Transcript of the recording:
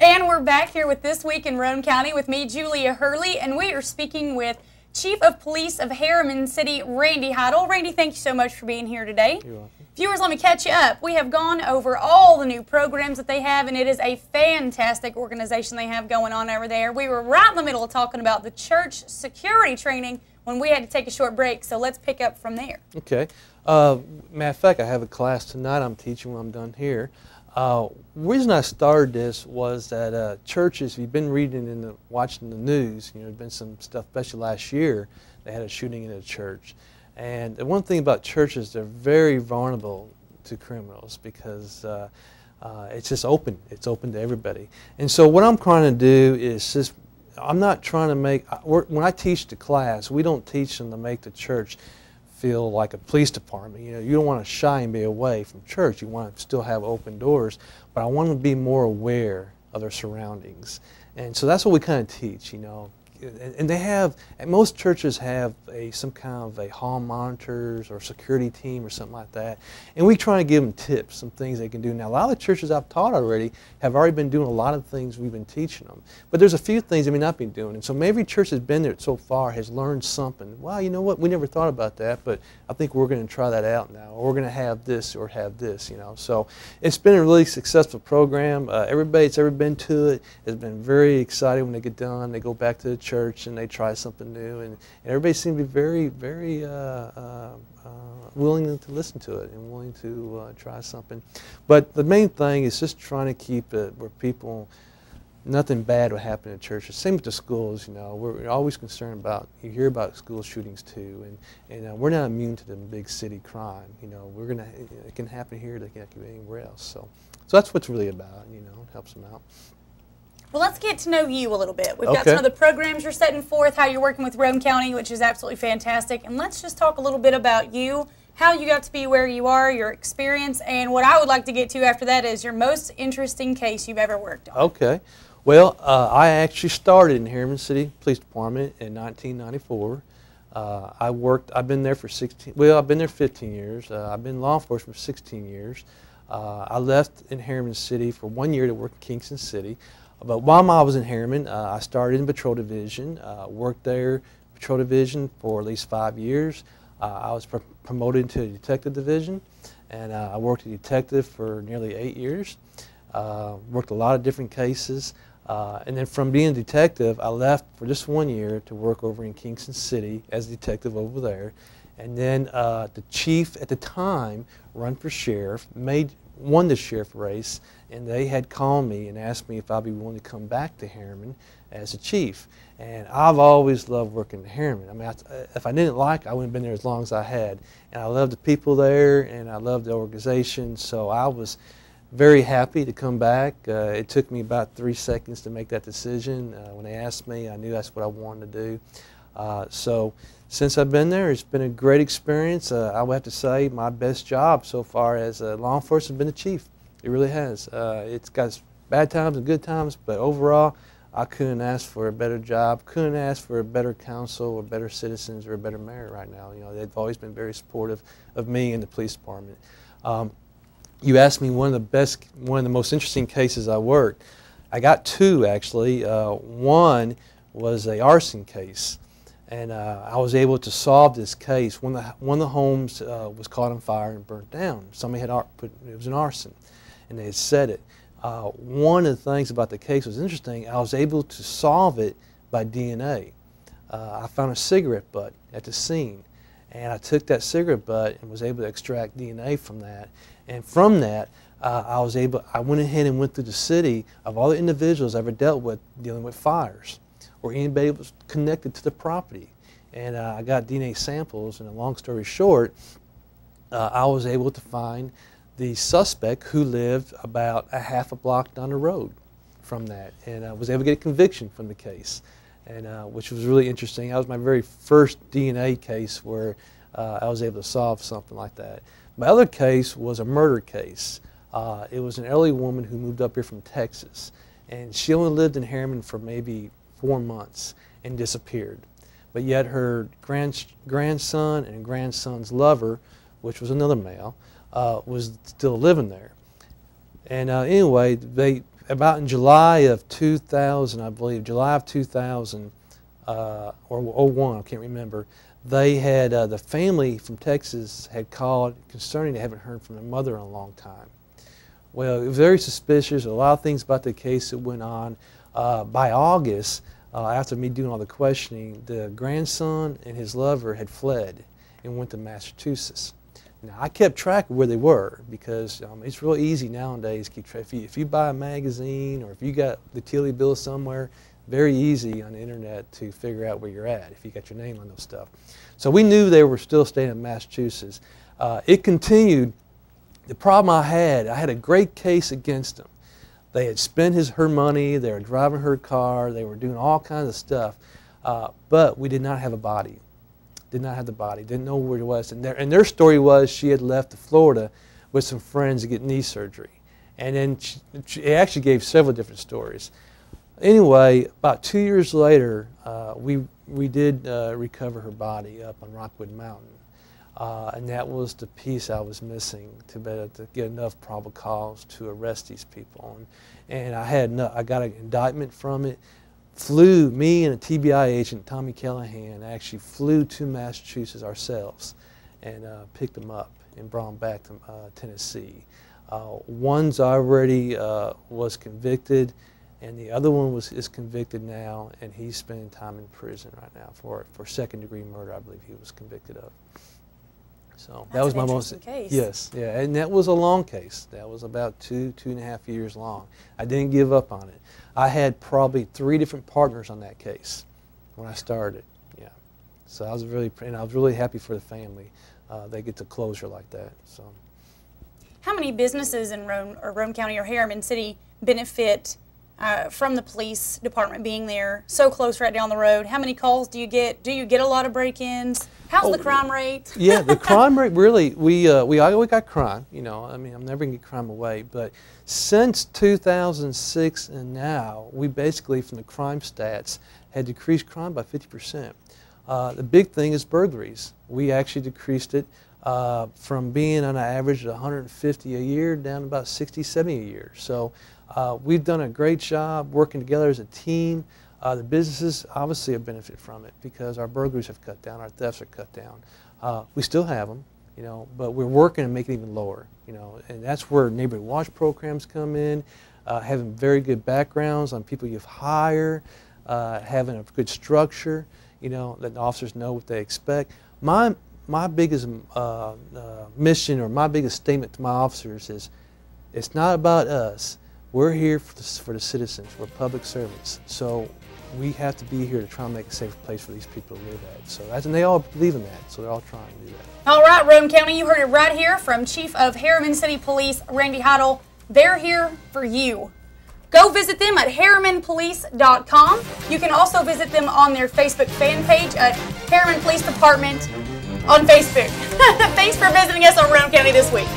And we're back here with This Week in Roane County with me, Julia Hurley, and we are speaking with Chief of Police of Harriman City, Randy Heidle. Randy, thank you so much for being here today. You're welcome. Viewers, let me catch you up. We have gone over all the new programs that they have, and it is a fantastic organization they have going on over there. We were right in the middle of talking about the church security training when we had to take a short break, so let's pick up from there. Okay. Matter of fact, I have a class tonight I'm teaching when I'm done here. The reason I started this was that churches, if you've been reading and watching the news, you know, there's been some stuff, especially last year, they had a shooting in a church. And the one thing about churches, they're very vulnerable to criminals because it's just open. It's open to everybody. And so what I'm trying to do is just, I'm not trying to make, when I teach the class, we don't teach them to make the church feel like a police department. You know, you don't want to shy and be away from church. You want to still have open doors, but I want them to be more aware of their surroundings. And so that's what we kind of teach, you know. And they have, and most churches have some kind of a hall monitors or security team or something like that. And we try to give them tips, some things they can do. Now, a lot of the churches I've taught already have already been doing a lot of things we've been teaching them. But there's a few things they may not be doing. And so maybe every church that's been there so far has learned something. Well, you know what, we never thought about that, but I think we're going to try that out now. Or we're going to have this or have this, you know. So it's been a really successful program. Everybody that's ever been to it has been very excited when they get done. They go back to the church and they try something new, and everybody seems to be very, very willing to listen to it and willing to try something. But the main thing is just trying to keep it where people, nothing bad will happen in churches. Same with the schools, you know. We're always concerned about, you hear about school shootings too, and we're not immune to the big city crime. You know, it can happen here, it can happen anywhere else. So that's what's really about, you know, it helps them out. Well, let's get to know you a little bit. We've got some of the programs you're setting forth, how you're working with Roane County, which is absolutely fantastic. And let's just talk a little bit about you, how you got to be where you are, your experience, and what I would like to get to after that is your most interesting case you've ever worked on. Okay. Well, I actually started in Harriman City Police Department in 1994. I've been there for 15 years. I've been in law enforcement for 16 years. I left in Harriman City for 1 year to work in Kingston City. But while I was in Harriman, I started in Patrol Division, worked there, Patrol Division, for at least 5 years. I was promoted to Detective Division, and I worked as a detective for nearly 8 years. Worked a lot of different cases. And then from being a detective, I left for just 1 year to work over in Kingston City as a detective over there. And then the chief at the time run for sheriff, won the sheriff race, and they had called me and asked me if I'd be willing to come back to Harriman as a chief. And I've always loved working at Harriman. I mean, if I didn't like it, I wouldn't have been there as long as I had. And I loved the people there, and I loved the organization, so I was very happy to come back. It took me about 3 seconds to make that decision. When they asked me, I knew that's what I wanted to do. So since I've been there, it's been a great experience. I would have to say my best job so far as law enforcement has been the chief. It really has. It's got bad times and good times, but overall, I couldn't ask for a better job, couldn't ask for a better council or better citizens or a better mayor right now. You know, they've always been very supportive of me and the police department. You asked me one of the most interesting cases I worked. I got two actually. One was an arson case. And I was able to solve this case. One of the homes was caught on fire and burnt down. Somebody had it was an arson, and they had set it. One of the things about the case was interesting. I was able to solve it by DNA. I found a cigarette butt at the scene, and I took that cigarette butt and was able to extract DNA from that. And from that, I went ahead and went through the city of all the individuals I ever dealt with dealing with fires, or anybody that was connected to the property. And I got DNA samples, and a long story short, I was able to find the suspect who lived about a half a block down the road from that, and I was able to get a conviction from the case, and which was really interesting. That was my very first DNA case where I was able to solve something like that. My other case was a murder case. It was an elderly woman who moved up here from Texas, and she only lived in Harriman for maybe 4 months and disappeared. But yet her grandson and grandson's lover, which was another male, was still living there. And anyway, about in July of 2000, I believe, July of 2000 or 01, I can't remember. They had the family from Texas had called concerning they haven't heard from their mother in a long time. Well, it was very suspicious. A lot of things about the case that went on. By August, after me doing all the questioning, the grandson and his lover had fled and went to Massachusetts. Now, I kept track of where they were because it's real easy nowadays to keep track. If you buy a magazine or if you got the utility bill somewhere, very easy on the internet to figure out where you're at if you got your name on those stuff. So we knew they were still staying in Massachusetts. It continued. The problem I had a great case against them. They had spent her money, they were driving her car, they were doing all kinds of stuff, but we did not have a body. Did not have the body, didn't know where it was. And their story was she had left to Florida with some friends to get knee surgery. And then she actually gave several different stories. Anyway, about 2 years later, we did recover her body up on Rockwood Mountain. And that was the piece I was missing to be able to get enough probable cause to arrest these people. And I got an indictment from it. Me and a TBI agent, Tommy Callahan, actually flew to Massachusetts ourselves and picked them up and brought them back to Tennessee. One's already was convicted, and the other one is convicted now, and he's spending time in prison right now for second-degree murder, I believe he was convicted of. So that was my most case. Yes, yeah, and that was a long case. That was about 2.5 years long. I didn't give up on it. I had probably 3 different partners on that case when I started. Yeah, so I was really happy for the family. They get to closure like that. So, how many businesses in Roane County or Harriman City benefit from the police department being there so close right down the road? How many calls do you get? Do you get a lot of break-ins? How's the crime rate? Yeah, the crime rate really, we got crime, you know, I mean, I'm never going to get crime away, but since 2006 and now, we basically, from the crime stats, had decreased crime by 50%. The big thing is burglaries. We actually decreased it from being on an average of 150 a year down to about 60, 70 a year. So we've done a great job working together as a team. The businesses obviously have benefited from it because our burglaries have cut down, our thefts are cut down. We still have them, you know, but we're working to make it even lower, you know, and that's where neighborhood watch programs come in, having very good backgrounds on people you hire, having a good structure, you know, that the officers know what they expect. My biggest mission or my biggest statement to my officers is, it's not about us. We're here for the citizens. We're public servants. So we have to be here to try and make a safe place for these people to live at. So and they all believe in that, so they're all trying to do that. All right, Roane County, you heard it right here from Chief of Harriman City Police, Randy Heidle. They're here for you. Go visit them at harrimanpolice.com. You can also visit them on their Facebook fan page at Harriman Police Department on Facebook. Thanks for visiting us on Roane County this week.